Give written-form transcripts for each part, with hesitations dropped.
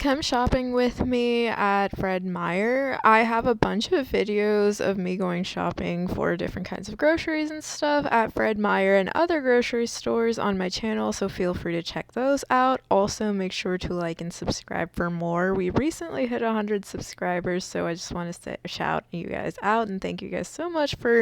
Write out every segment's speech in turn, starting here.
come shopping with me at Fred Meyer. I have a bunch of videos of me going shopping for different kinds of groceries and stuff at Fred Meyer and other grocery stores on my channel, so feel free to check those out. Also, make sure to like and subscribe for more. We recently hit 100 subscribers, so I just want to shout you guys out and thank you guys so much for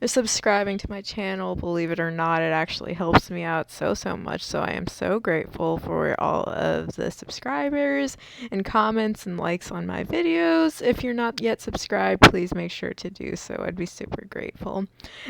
subscribing to my channel. Believe it or not, it actually helps me out so much, so I am so grateful for all of the subscribers and comments and likes on my videos. If you're not yet subscribed, please make sure to do so. I'd be super grateful.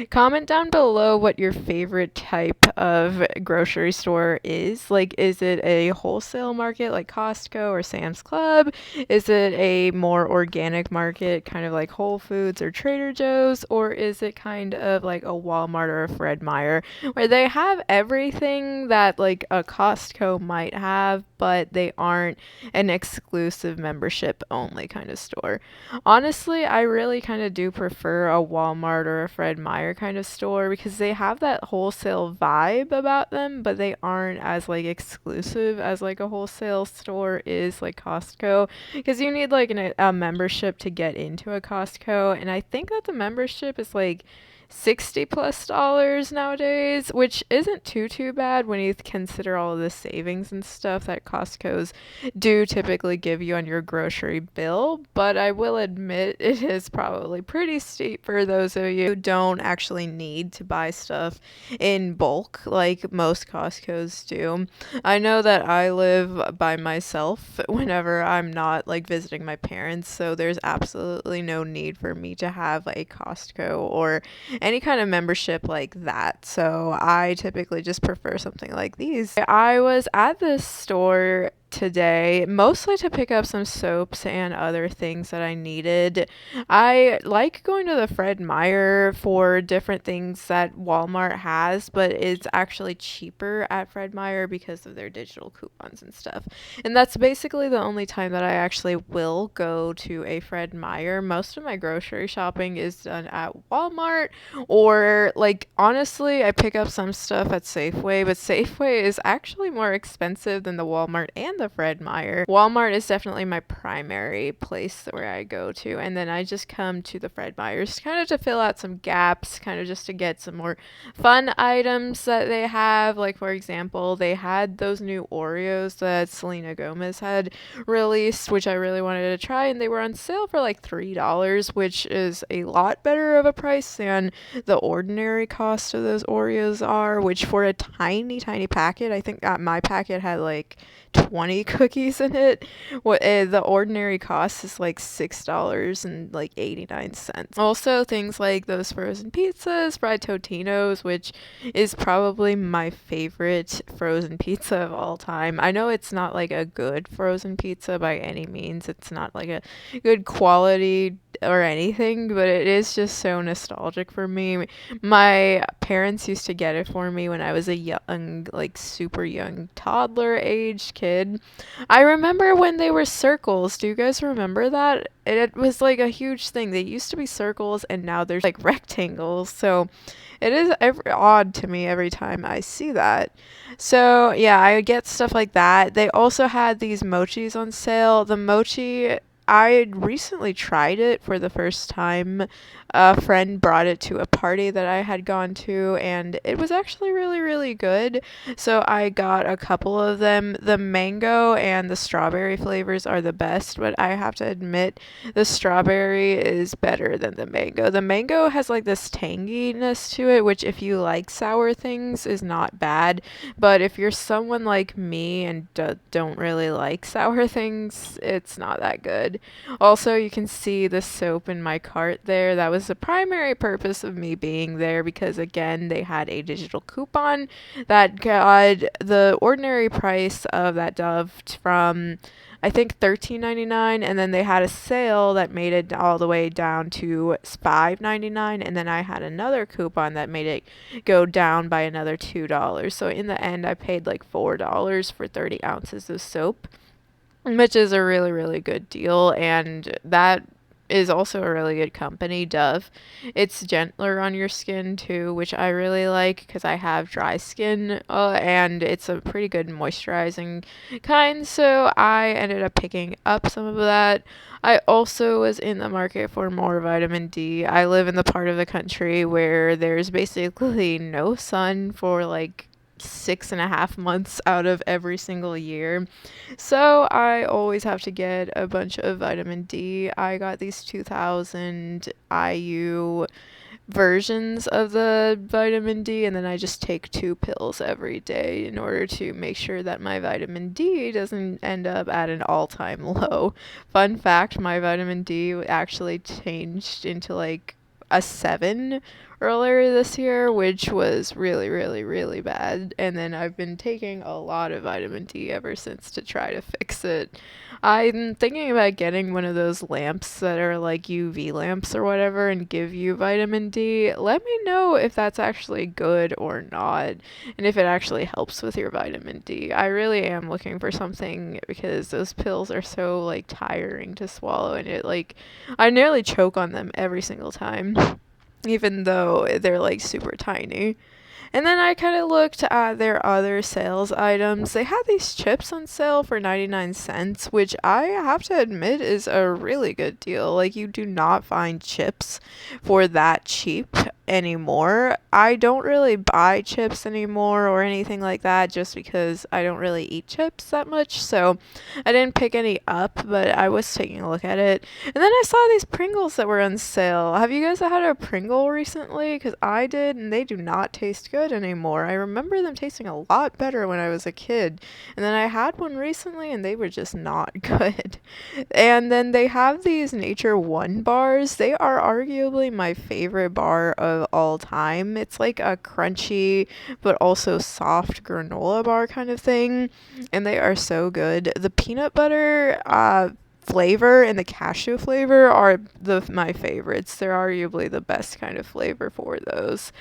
Comment down below what your favorite type of grocery store is. Like, is it a wholesale market like Costco or Sam's Club? Is it a more organic market, kind of like Whole Foods or Trader Joe's? Or is it kind of like a Walmart or a Fred Meyer, where they have everything that like a Costco might have, but they aren't an exclusive membership only kind of store? Honestly, I really kind of do prefer a Walmart or a Fred Meyer kind of store because they have that wholesale vibe about them, but they aren't as like exclusive as like a wholesale store is like Costco, because you need like a membership to get into a Costco, and I think that the membership is like $60+ nowadays, which isn't too bad when you consider all of the savings and stuff that Costco's do typically give you on your grocery bill. But I will admit it is probably pretty steep for those of you who don't actually need to buy stuff in bulk like most Costco's do. I know that I live by myself whenever I'm not like visiting my parents, so there's absolutely no need for me to have a Costco or any kind of membership like that. So I typically just prefer something like these. I was at this store today mostly to pick up some soaps and other things that I needed. I like going to the Fred Meyer for different things that Walmart has, but it's actually cheaper at Fred Meyer because of their digital coupons and stuff. And that's basically the only time that I actually will go to a Fred Meyer. Most of my grocery shopping is done at Walmart, or like honestly, I pick up some stuff at Safeway, but Safeway is actually more expensive than the Walmart and the Fred Meyer. Walmart is definitely my primary place where I go to, and then I just come to the Fred Meyers kind of to fill out some gaps, kind of just to get some more fun items that they have. Like, for example, they had those new Oreos that Selena Gomez had released, which I really wanted to try, and they were on sale for like $3, which is a lot better of a price than the ordinary cost of those Oreos are, which for a tiny packet, I think my packet had like 20 cookies in it. The ordinary cost is like $6.89. Also, things like those frozen pizzas, fried Totinos, which is probably my favorite frozen pizza of all time. I know it's not like a good frozen pizza by any means. It's not like a good quality or anything, but it is just so nostalgic for me. My parents used to get it for me when I was a young, like super young toddler age kid. I remember when they were circles. Do you guys remember that? It was like a huge thing. They used to be circles and now they're like rectangles. So it is odd to me every time I see that. So yeah, I get stuff like that. They also had these mochis on sale. The mochi, I recently tried it for the first time. A friend brought it to a party that I had gone to, and it was actually really good. So I got a couple of them. The mango and the strawberry flavors are the best, but I have to admit the strawberry is better than the mango. The mango has like this tanginess to it, which if you like sour things is not bad. But if you're someone like me and don't really like sour things, it's not that good. Also, you can see the soap in my cart there. That was the primary purpose of me being there because, again, they had a digital coupon that got the ordinary price of that Dove from, I think, $13.99, and then they had a sale that made it all the way down to $5.99, and then I had another coupon that made it go down by another $2. So in the end, I paid like $4 for 30 ounces of soap, which is a really good deal, and that is also a really good company, Dove. It's gentler on your skin too, which I really like because I have dry skin, and it's a pretty good moisturizing kind. So I ended up picking up some of that. I also was in the market for more vitamin D. I live in the part of the country where there's basically no sun for like 6.5 months out of every single year. So I always have to get a bunch of vitamin D. I got these 2000 IU versions of the vitamin D, and then I just take 2 pills every day in order to make sure that my vitamin D doesn't end up at an all-time low. Fun fact, my vitamin D actually changed into like a 7 earlier this year, which was really, really, really bad. And then I've been taking a lot of vitamin D ever since to try to fix it. I'm thinking about getting one of those lamps that are like UV lamps or whatever and give you vitamin D. Let me know if that's actually good or not, and if it actually helps with your vitamin D. I really am looking for something because those pills are so like tiring to swallow, and it like I nearly choke on them every single time, even though they're like super tiny. And then I kind of looked at their other sales items. They had these chips on sale for 99 cents, which I have to admit is a really good deal. Like, you do not find chips for that cheap anymore. I don't really buy chips anymore or anything like that just because I don't really eat chips that much. So I didn't pick any up, but I was taking a look at it. And then I saw these Pringles that were on sale. Have you guys had a Pringle recently? Because I did, and they do not taste good anymore. I remember them tasting a lot better when I was a kid. And then I had one recently, and they were just not good. And then they have these Nature One bars. They are arguably my favorite bar of all time. It's like a crunchy but also soft granola bar kind of thing, and they are so good. The peanut butter flavor and the cashew flavor are my favorites. They're arguably the best kind of flavor for those.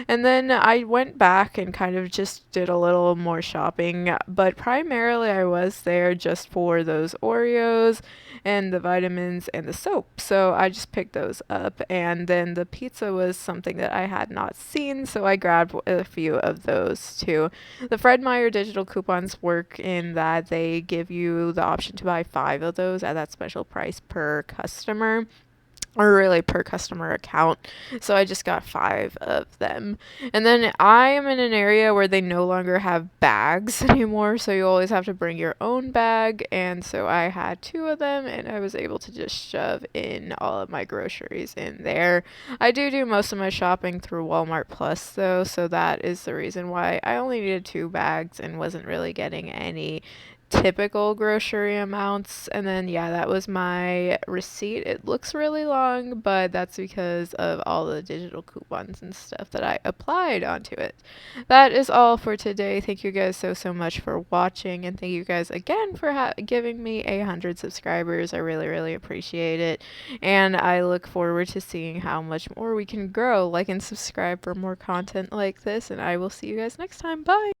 And then I went back and kind of just did a little more shopping, but primarily I was there just for those Oreos and the vitamins and the soap. So I just picked those up, and then the pizza was something that I had not seen, so I grabbed a few of those too. The Fred Meyer digital coupons work in that they give you the option to buy 5 of those at that special price per customer, or really per customer account. So I just got 5 of them. And then I am in an area where they no longer have bags anymore, so you always have to bring your own bag. And so I had 2 of them, and I was able to just shove in all of my groceries in there. I do most of my shopping through Walmart Plus though, so that is the reason why I only needed 2 bags and wasn't really getting any typical grocery amounts. And then yeah, that was my receipt. It looks really long, but that's because of all the digital coupons and stuff that I applied onto it. That is all for today. Thank you guys so much for watching, and thank you guys again for giving me 100 subscribers. I really appreciate it, and I look forward to seeing how much more we can grow. Like and subscribe for more content like this, and I will see you guys next time. Bye.